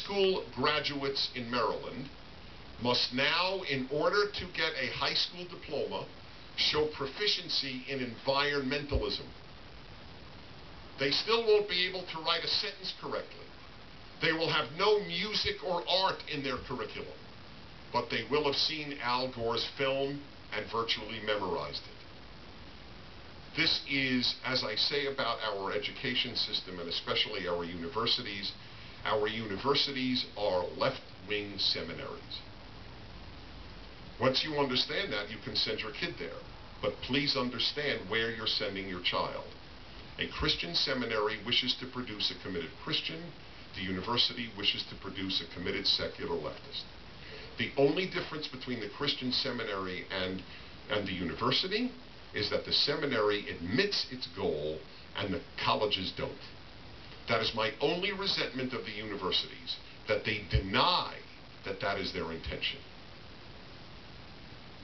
school graduates in Maryland must now, in order to get a high school diploma, show proficiency in environmentalism. They still won't be able to write a sentence correctly. They will have no music or art in their curriculum, but they will have seen Al Gore's film and virtually memorized it. This is, as I say about our education system, and especially our universities are left-wing seminaries. Once you understand that, you can send your kid there. But please understand where you're sending your child. A Christian seminary wishes to produce a committed Christian. The university wishes to produce a committed secular leftist. The only difference between the Christian seminary and the university is that the seminary admits its goal and the colleges don't. That is my only resentment of the universities, that they deny that that is their intention.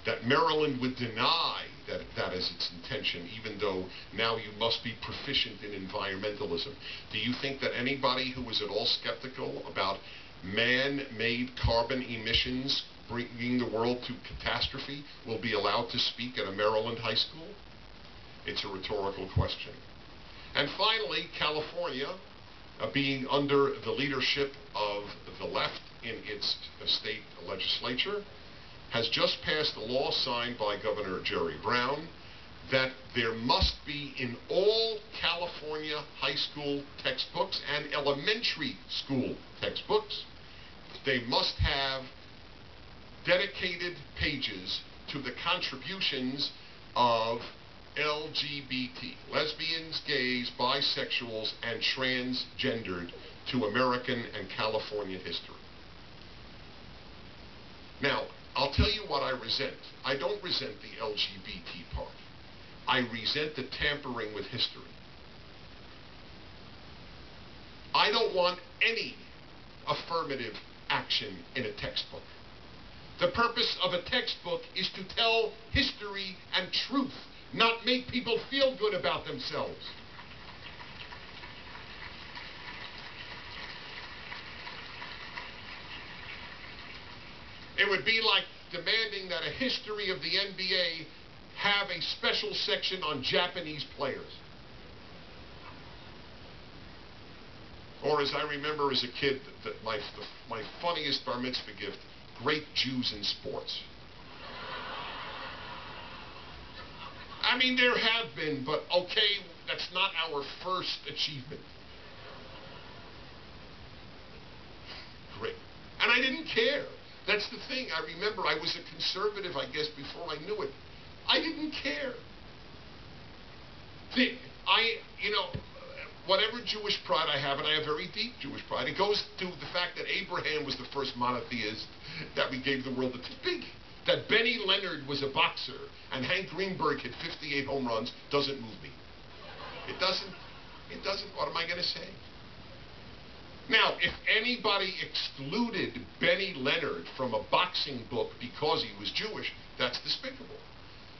That Maryland would deny that that is its intention, even though now you must be proficient in environmentalism. Do you think that anybody who is at all skeptical about man-made carbon emissions bringing the world to catastrophe will be allowed to speak at a Maryland high school? It's a rhetorical question. And finally, California, being under the leadership of the left in its state legislature, has just passed a law signed by Governor Jerry Brown that there must be in all California high school textbooks and elementary school textbooks, they must have dedicated pages to the contributions of LGBT, lesbians, gays, bisexuals, and transgendered to American and California history. Now, I'll tell you what I resent. I don't resent the LGBT part. I resent the tampering with history. I don't want any affirmative action in a textbook. The purpose of a textbook is to tell history and truth, not make people feel good about themselves. It would be like demanding that a history of the NBA have a special section on Japanese players. Or as I remember as a kid, that my funniest bar mitzvah gift, great Jews in sports. I mean, there have been, but okay, that's not our first achievement. Great. And I didn't care. That's the thing. I remember I was a conservative, I guess, before I knew it. I didn't care. Whatever Jewish pride I have, and I have very deep Jewish pride, it goes to the fact that Abraham was the first monotheist that we gave the world. It's big. That Benny Leonard was a boxer and Hank Greenberg hit 58 home runs doesn't move me. It doesn't. What am I going to say? Now, if anybody excluded Benny Leonard from a boxing book because he was Jewish, that's despicable.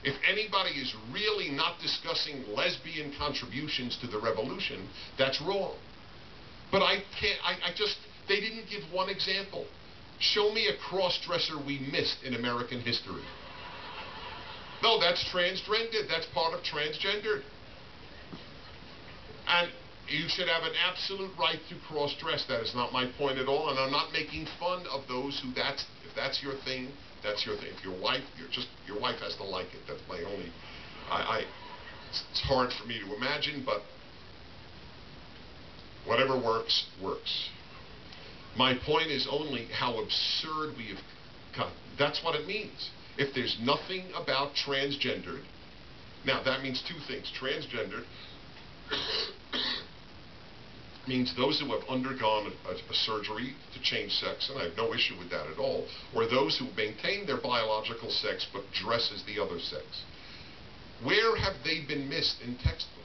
If anybody is really not discussing lesbian contributions to the revolution, that's wrong. But they didn't give one example. Show me a cross-dresser we missed in American history. No, that's transgender. That's part of transgender. And you should have an absolute right to cross-dress. That is not my point at all, and I'm not making fun of those who if that's your thing, that's your thing. If your wife has to like it. That's my only. It's hard for me to imagine, but whatever works, works. My point is only how absurd we have got. That's what it means. If there's nothing about transgendered, now that means two things. Transgendered means those who have undergone a surgery to change sex, and I have no issue with that at all, or those who maintain their biological sex but dress as the other sex. Where have they been missed in textbooks?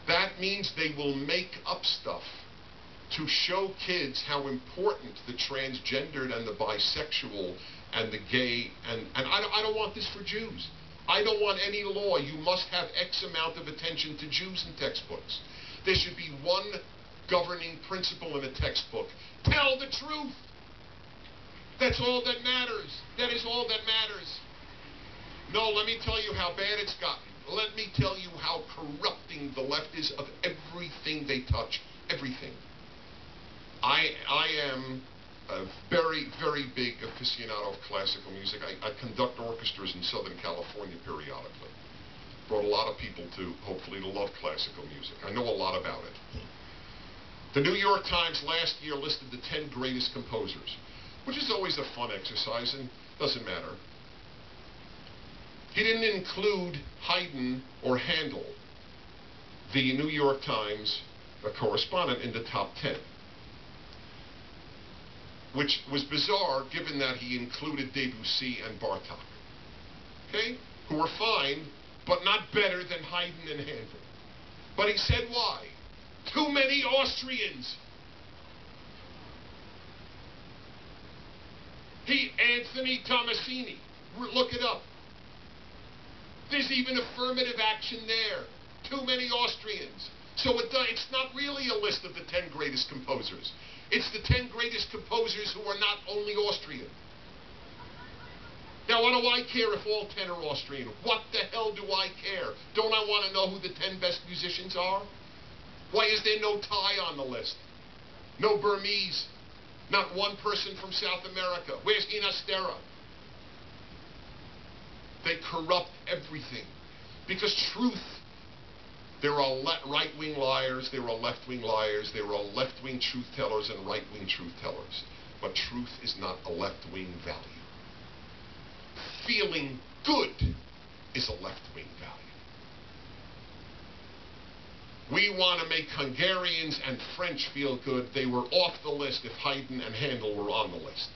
That means they will make up stuff to show kids how important the transgendered and the bisexual and the gay, and I don't want this for Jews. I don't want any law. You must have X amount of attention to Jews in textbooks. There should be one governing principle in a textbook. Tell the truth. That's all that matters. That is all that matters. No, let me tell you how bad it's gotten. Let me tell you how corrupting the left is of everything they touch. Everything. I am a very, very big aficionado of classical music. I conduct orchestras in Southern California periodically. Brought a lot of people to, hopefully, to love classical music. I know a lot about it. The New York Times last year listed the 10 greatest composers, which is always a fun exercise and doesn't matter. He didn't include Haydn or Handel, the New York Times correspondent, in the top 10. Which was bizarre given that he included Debussy and Bartok. Okay? Who were fine, but not better than Haydn and Handel. But he said why? Too many Austrians. Anthony Tomasini. Look it up. There's even affirmative action there. Too many Austrians. So it's not really a list of the 10 greatest composers. It's the 10 greatest composers who are not only Austrian. Now, what do I care if all 10 are Austrian? What the hell do I care? Don't I want to know who the 10 best musicians are? Why is there no Thai on the list? No Burmese? Not one person from South America? Where's Inastera? They corrupt everything. Because truth, there are right-wing liars, there are left-wing liars, there are left-wing truth tellers and right-wing truth tellers. But truth is not a left-wing value. Feeling good is a left-wing value. We want to make Hungarians and French feel good. They were off the list if Haydn and Handel were on the list.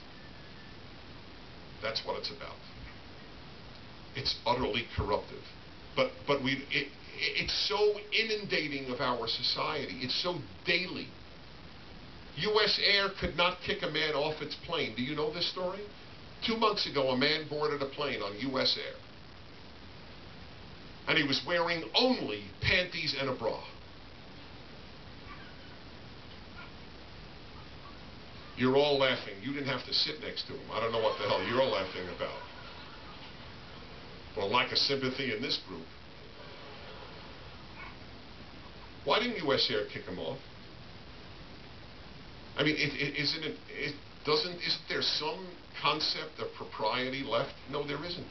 That's what it's about. It's utterly corruptive. But it's so inundating of our society. It's so daily. U.S. Air could not kick a man off its plane. Do you know this story? 2 months ago, a man boarded a plane on U.S. Air. And he was wearing only panties and a bra. You're all laughing. You didn't have to sit next to him. I don't know what the hell you're laughing about. Well, lack of sympathy in this group. Why didn't U.S. Air kick him off? I mean, isn't there some concept of propriety left? No, there isn't.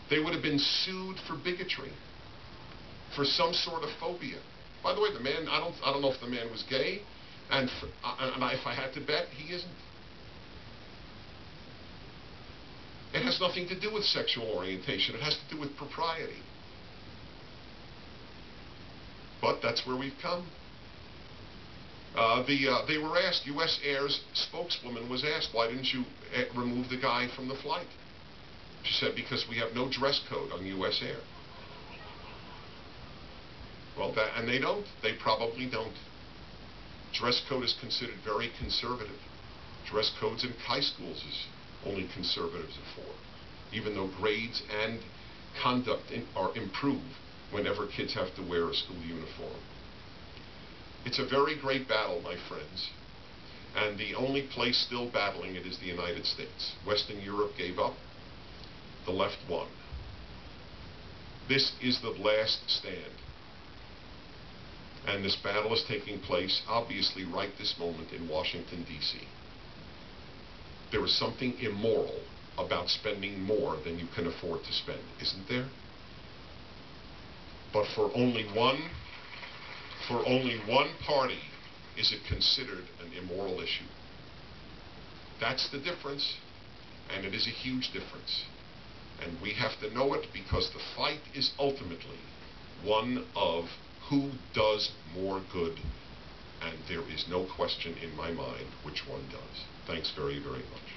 They would have been sued for bigotry, for some sort of phobia. By the way, the man, I don't know if the man was gay, and if I had to bet, he isn't. It has nothing to do with sexual orientation. It has to do with propriety. But that's where we've come. They were asked, U.S. Air's spokeswoman was asked, why didn't you remove the guy from the flight? She said, because we have no dress code on U.S. Air. Well, and they don't. They probably don't. Dress code is considered very conservative. Dress codes in high schools is only conservatives are for, even though grades and conduct are improved whenever kids have to wear a school uniform. It's a very great battle, my friends, and the only place still battling it is the United States. Western Europe gave up. The left won. This is the last stand. And this battle is taking place, obviously, right this moment in Washington, D.C. There is something immoral about spending more than you can afford to spend, isn't there? But for only one party is it considered an immoral issue. That's the difference, and it is a huge difference. And we have to know it because the fight is ultimately one of who does more good, and there is no question in my mind which one does. Thanks very, very much.